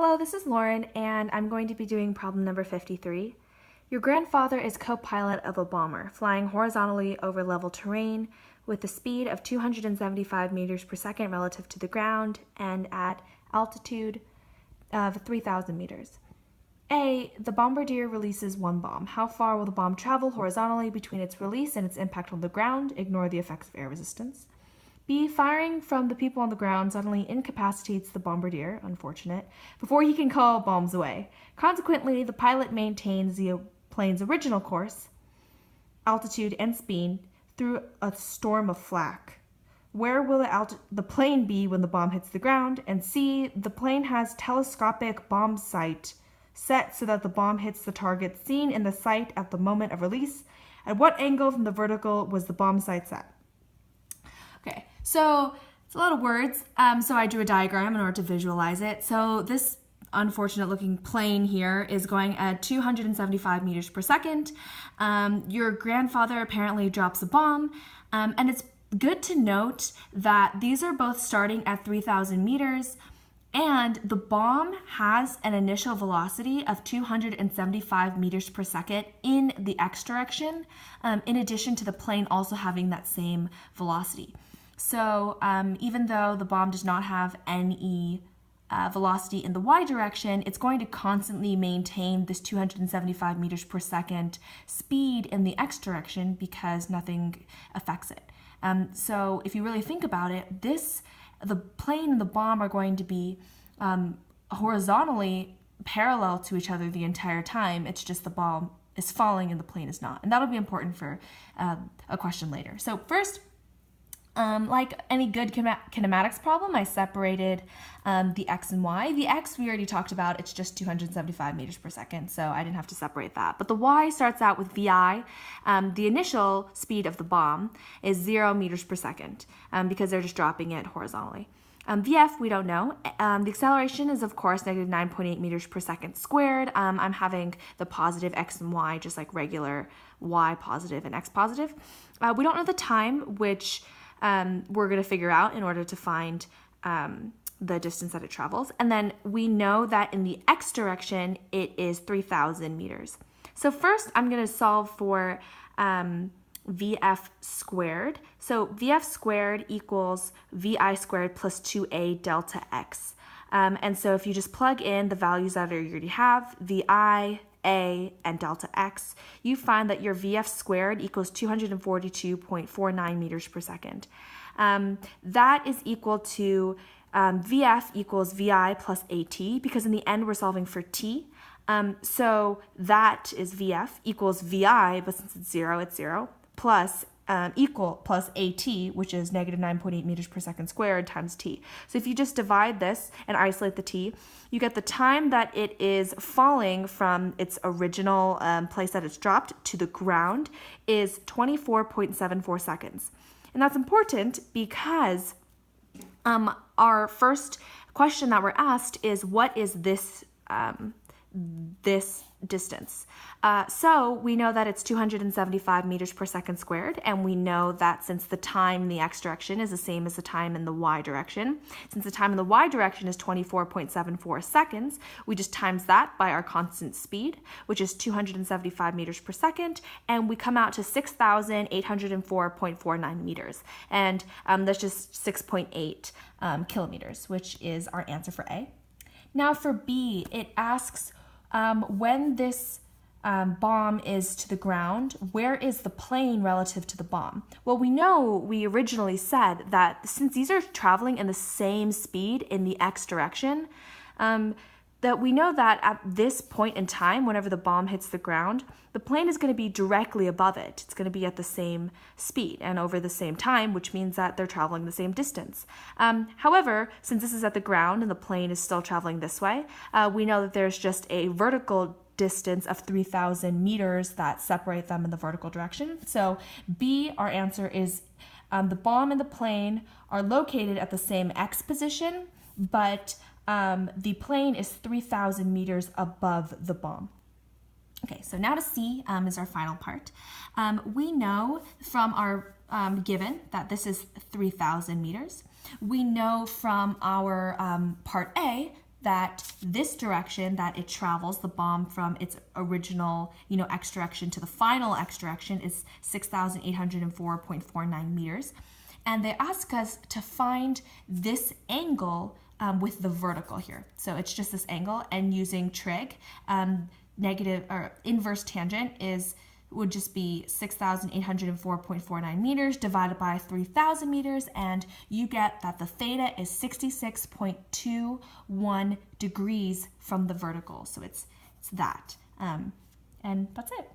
Hello, this is Lauren, and I'm going to be doing problem number 53. Your grandfather is co-pilot of a bomber, flying horizontally over level terrain with a speed of 275 meters per second relative to the ground and at altitude of 3,000 meters. A, the bombardier releases one bomb. How far will the bomb travel horizontally between its release and its impact on the ground? Ignore the effects of air resistance. B, firing from the people on the ground suddenly incapacitates the bombardier, unfortunate, before he can call bombs away. Consequently, the pilot maintains the plane's original course, altitude, and speed through a storm of flak. Where will the plane be when the bomb hits the ground? And C, the plane has telescopic bomb sight set so that the bomb hits the target seen in the sight at the moment of release. At what angle from the vertical was the bomb sight set? Okay, so it's a lot of words, so I drew a diagram in order to visualize it. So this unfortunate looking plane here is going at 275 meters per second. Your grandfather apparently drops a bomb, and it's good to note that these are both starting at 3,000 meters, and the bomb has an initial velocity of 275 meters per second in the x direction, in addition to the plane also having that same velocity. So even though the bomb does not have any velocity in the y direction, it's going to constantly maintain this 275 meters per second speed in the x direction because nothing affects it. So if you really think about it, the plane and the bomb are going to be horizontally parallel to each other the entire time. It's just the bomb is falling and the plane is not. And that'll be important for a question later. So first, like any good kinematics problem, I separated the x and y. The x we already talked about, it's just 275 meters per second, so I didn't have to separate that. But the y starts out with vi. The initial speed of the bomb is 0 meters per second because they're just dropping it horizontally. Vf, we don't know. The acceleration is, of course, negative 9.8 meters per second squared. I'm having the positive x and y just like regular y positive and x positive. We don't know the time, which we're going to figure out in order to find the distance that it travels. And then we know that in the x direction, it is 3,000 meters. So first, I'm going to solve for Vf squared. So Vf squared equals Vi squared plus 2a delta x. And so if you just plug in the values that you already have, Vi, a, and delta x, you find that your Vf squared equals 242.49 meters per second. That is equal to Vf equals Vi plus At, because in the end we're solving for t. So that is Vf equals Vi, but since it's 0, it's 0, plus plus At, which is negative 9.8 meters per second squared times t. So if you just divide this and isolate the t, you get the time that it is falling from its original place that it's dropped to the ground is 24.74 seconds. And that's important because our first question that we're asked is, what is this distance? So we know that it's 275 meters per second squared, and we know that since the time in the x direction is the same as the time in the y direction, since the time in the y direction is 24.74 seconds, we just times that by our constant speed, which is 275 meters per second, and we come out to 6,804.49 meters. And that's just 6.8 kilometers, which is our answer for A. Now for B, it asks when this bomb is to the ground, where is the plane relative to the bomb? Well, we originally said that since these are traveling in the same speed in the x direction, that we know that at this point in time, whenever the bomb hits the ground, the plane is going to be directly above it. It's going to be at the same speed and over the same time, which means that they're traveling the same distance. However, since this is at the ground and the plane is still traveling this way, we know that there's just a vertical distance of 3,000 meters that separate them in the vertical direction. So B, our answer is the bomb and the plane are located at the same x position, but the plane is 3,000 meters above the bomb. Okay, so now to C is our final part. We know from our given that this is 3,000 meters. We know from our part A that this direction that it travels, the bomb from its original, x direction to the final x direction is 6,804.49 meters. And they ask us to find this angle with the vertical here. So it's just this angle, and using trig, negative or inverse tangent would just be 6,804.49 meters divided by 3,000 meters, and you get that the theta is 66.21 degrees from the vertical. So it's that. And that's it.